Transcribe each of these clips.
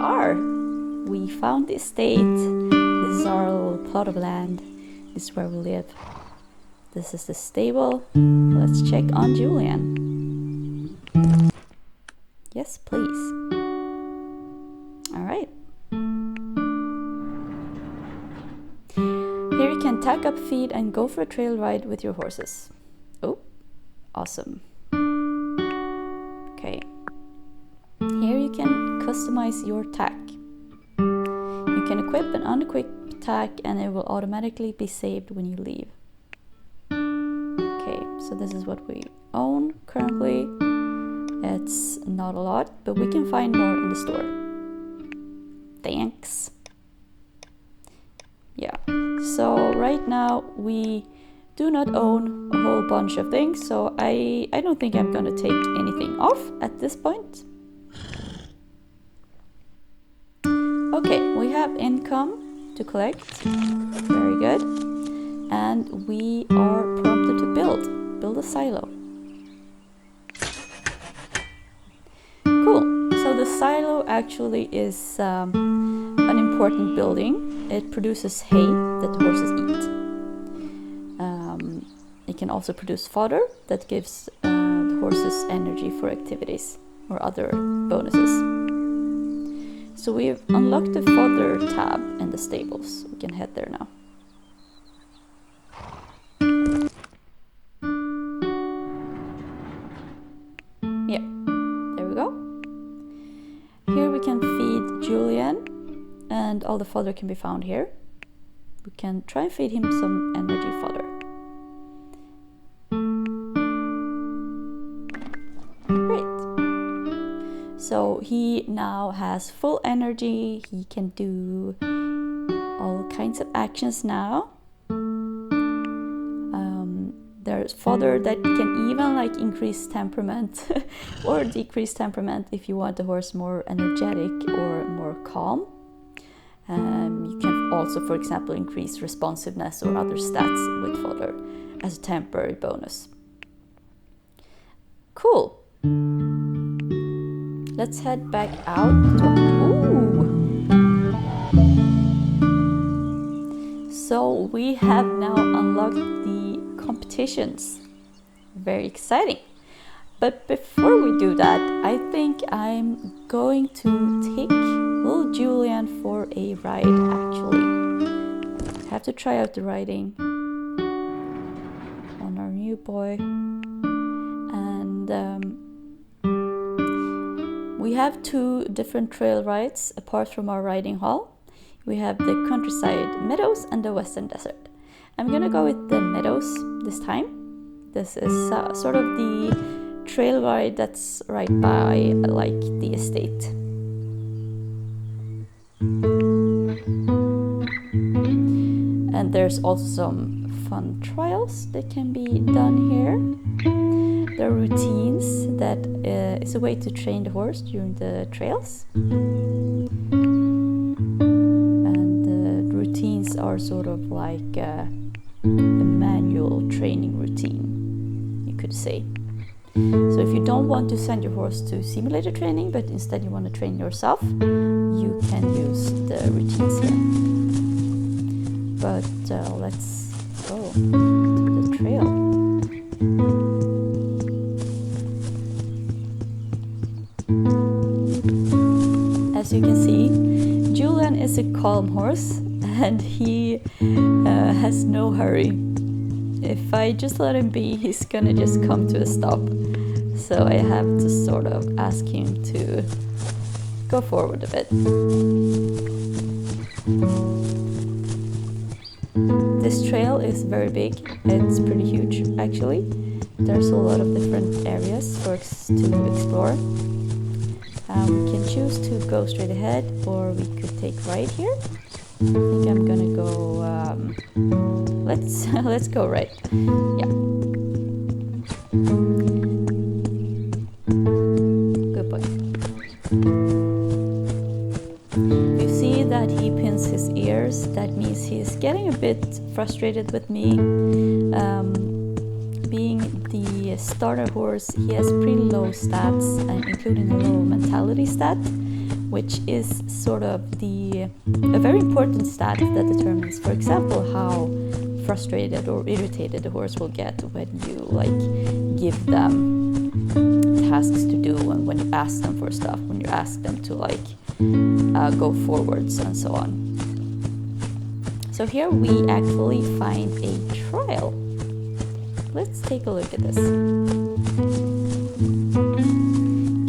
are. We found the estate. This is our little plot of land. This is where we live. This is the stable. Let's check on Julian. Yes, please. All right. Here you can tack up feet and go for a trail ride with your horses. Oh, awesome. Okay. Here you can customize your tack. You can equip and unequip tack and it will automatically be saved when you leave. Okay, so this is what we own currently. It's not a lot, but we can find more in the store. Thanks. Yeah, so right now we do not own a whole bunch of things, so I don't think I'm gonna take anything off at this point. Okay, we have income to collect. Very good. And we are prompted to build a silo. Cool. So the silo actually is an important building. It produces hay that the horses eat. It can also produce fodder that gives the horses energy for activities or other bonuses. So we've unlocked the fodder tab in the stables. We can head there now. Yeah, there we go. Here we can feed Julian, and all the fodder can be found here. We can try and feed him some energy fodder. So he now has full energy. He can do all kinds of actions now. There's fodder that can even like increase temperament or decrease temperament if you want the horse more energetic or more calm. You can also, for example, increase responsiveness or other stats with fodder as a temporary bonus. Cool. Let's head back out. So we have now unlocked the competitions. Very exciting. But before we do that, I think I'm going to take little Julian for a ride actually. I have to try out the riding on our new boy. And we have two different trail rides apart from our riding hall. We have the countryside meadows and the western desert. I'm gonna go with the meadows this time. This is sort of the trail ride that's right by like the estate. And there's also some fun trials that can be done here. There are routines that is a way to train the horse during the trails. And the routines are sort of like a manual training routine, you could say. So if you don't want to send your horse to simulator training, but instead you want to train yourself, you can use the routines here. But let's go to the trail. As you can see, Julian is a calm horse and he has no hurry. If I just let him be, he's gonna just come to a stop. So I have to sort of ask him to go forward a bit. This trail is very big. It's pretty huge actually. There's a lot of different areas for us to explore. We can choose to go straight ahead or we could take right here. I think I'm gonna go, let's go right. Yeah. Good boy. You see that he pins his ears. That means he's getting a bit frustrated with me. Being the starter horse, he has pretty low stats, including a low mentality stat, which is sort of a very important stat that determines, for example, how frustrated or irritated the horse will get when you like give them tasks to do, and when you ask them for stuff, when you ask them to like go forwards and so on. So here we actually find a trial. Let's take a look at this.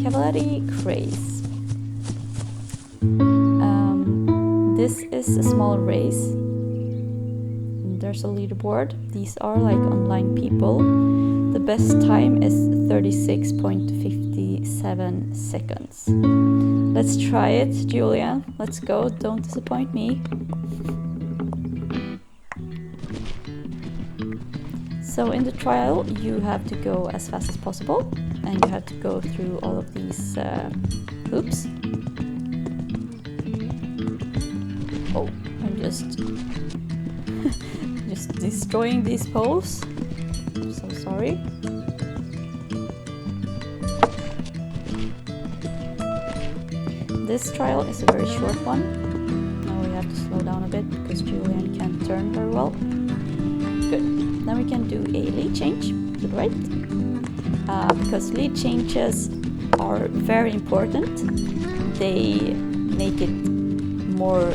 Cavalier Craze. This is a small race. There's a leaderboard. These are like online people. The best time is 36.57 seconds. Let's try it, Julian. Let's go. Don't disappoint me. So in the trial, you have to go as fast as possible, and you have to go through all of these hoops. Oh, I'm just destroying these poles. I'm so sorry. This trial is a very short one. Now we have to slow down a bit because Julian can't turn very well. Good. Then we can do a lead change to the right, because lead changes are very important. They make it more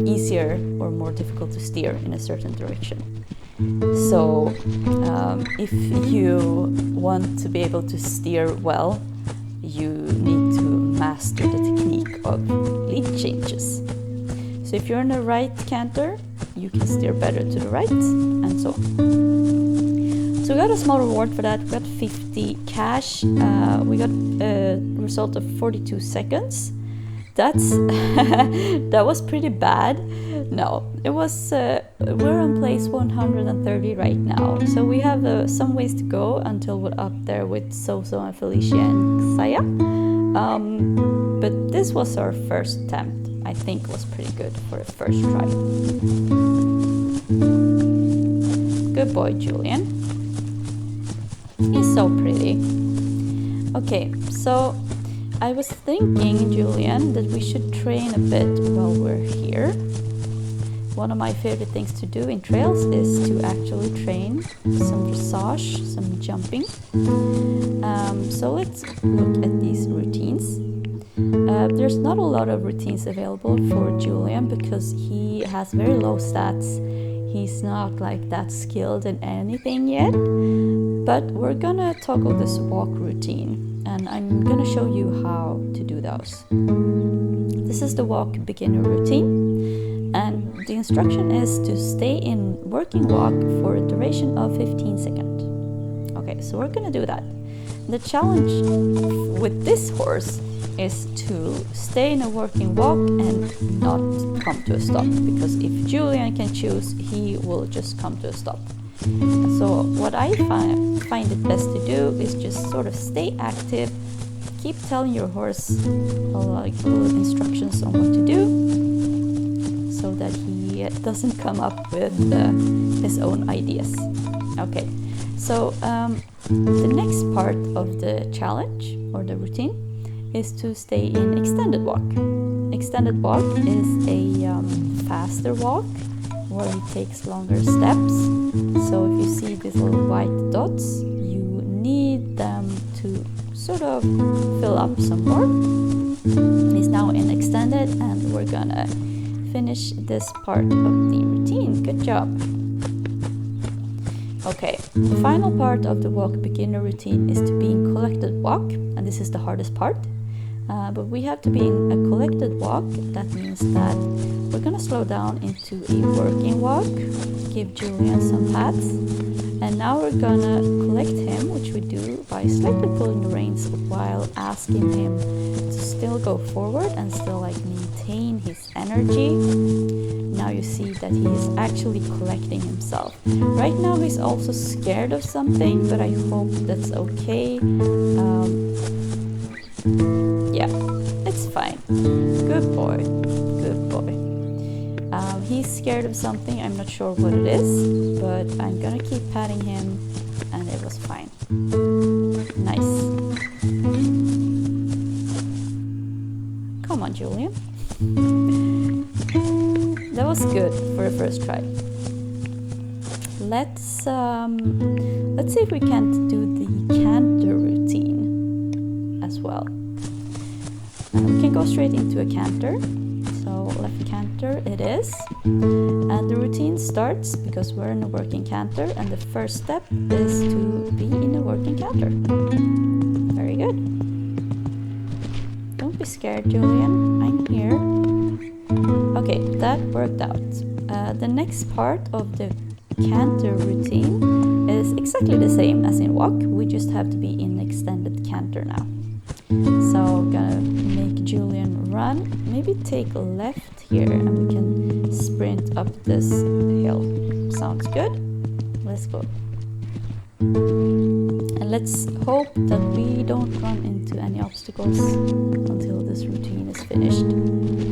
easier or more difficult to steer in a certain direction. So if you want to be able to steer well, you need to master the technique of lead changes. So if you're in the right canter, you can steer better to the right, and so on. So we got a small reward for that. We got 50 cash. We got a result of 42 seconds. That's that was pretty bad. No, it was. We're on place 130 right now, so we have some ways to go until we're up there with Soso and Felicia and Saya. But this was our first attempt. I think it was pretty good for a first try. Good boy, Julian. He's so pretty. Okay, so I was thinking, Julian, that we should train a bit while we're here. One of my favorite things to do in trails is to actually train some dressage, some jumping. So let's look at these routines. There's not a lot of routines available for Julian because he has very low stats. He's not like that skilled in anything yet. But we're gonna toggle this walk routine, and I'm gonna show you how to do those. This is the walk beginner routine, and the instruction is to stay in working walk for a duration of 15 seconds. Okay, so we're gonna do that. The challenge with this horse is to stay in a working walk and not come to a stop, because if Julian can choose, he will just come to a stop. So what I find it best to do is just sort of stay active, keep telling your horse like little instructions on what to do, so that he doesn't come up with his own ideas. Okay, so the next part of the challenge or the routine is to stay in extended walk. Extended walk is a faster walk where he takes longer steps. So if you see these little white dots, you need them to sort of fill up some more. He's now in extended, and we're gonna finish this part of the routine. Good job. Okay, the final part of the walk beginner routine is to be in collected walk, and this is the hardest part. But we have to be in a collected walk. That means that we're gonna slow down into a working walk, give Julian some pats, and now we're gonna collect him, which we do by slightly pulling the reins while asking him to still go forward and still like maintain his energy. Now you see that he is actually collecting himself. Right now he's also scared of something, but I hope that's okay. Yeah, it's fine. Good boy. Good boy. He's scared of something. I'm not sure what it is, but I'm gonna keep patting him, and it was fine. Nice. Come on, Julian. That was good for a first try. Let's see if we can't do the canter routine as well. We can go straight into a canter. So left canter it is. And the routine starts because we're in a working canter, and the first step is to be in a working canter. Very good. Don't be scared, Julian. I'm here. Okay, that worked out. The next part of the canter routine is exactly the same as in walk. We just have to be in extended canter now. So I'm gonna make Julian run. Maybe take a left here and we can sprint up this hill. Sounds good? Let's go. And let's hope that we don't run into any obstacles until this routine is finished.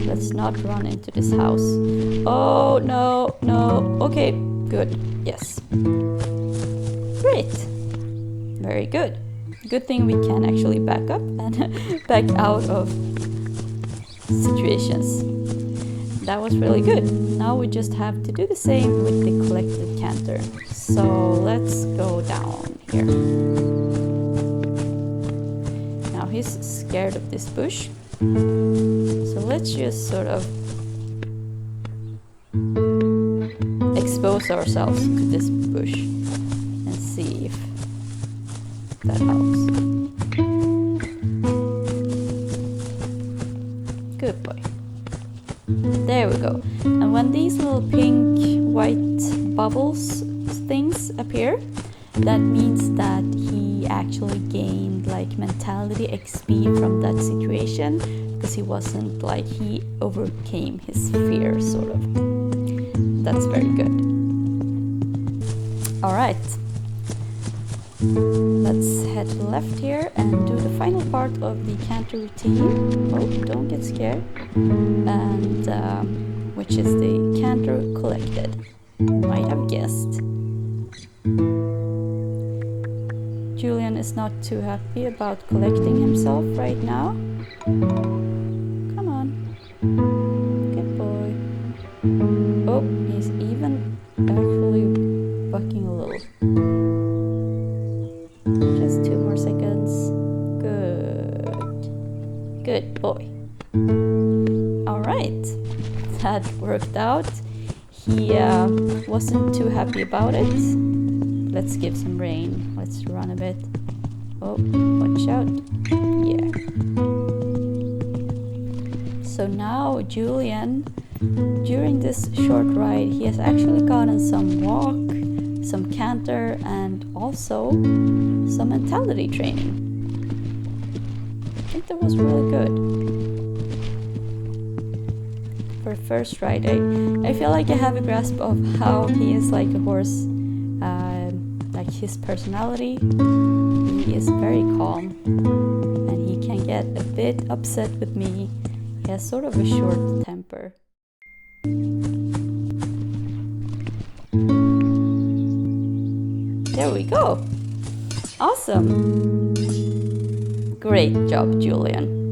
Let's not run into this house. Oh, no, no. Okay, good. Yes. Great. Very good. Good thing we can actually back up and back out of situations. That was really good. Now we just have to do the same with the collected canter. So let's go down here. Now he's scared of this bush. So let's just sort of expose ourselves to this bush and see if that helps. Good boy. There we go. And when these little pink, white bubbles things appear, that means that he actually gained like mentality XP from that situation, because he wasn't like, he overcame his fear sort of. That's very good. All right. Let's head to the left here and do the final part of the canter routine. Oh, don't get scared. And which is the canter collected. You might have guessed. Julian is not too happy about collecting himself right now. Come on. Good boy. Oh, he's even actually bucking a little. Just 2 more seconds. Good. Good boy. All right. That worked out. He wasn't too happy about it. Let's give some rain. Let's run a bit. Oh, watch out. Yeah. So now Julian, during this short ride, he has actually gotten some walk, some canter, and also some mentality training. I think that was really good. For first ride, I feel like I have a grasp of how he is like a horse, like his personality. He is very calm and he can get a bit upset with me. He has sort of a short temper. There we go. Awesome. Great job, Julian.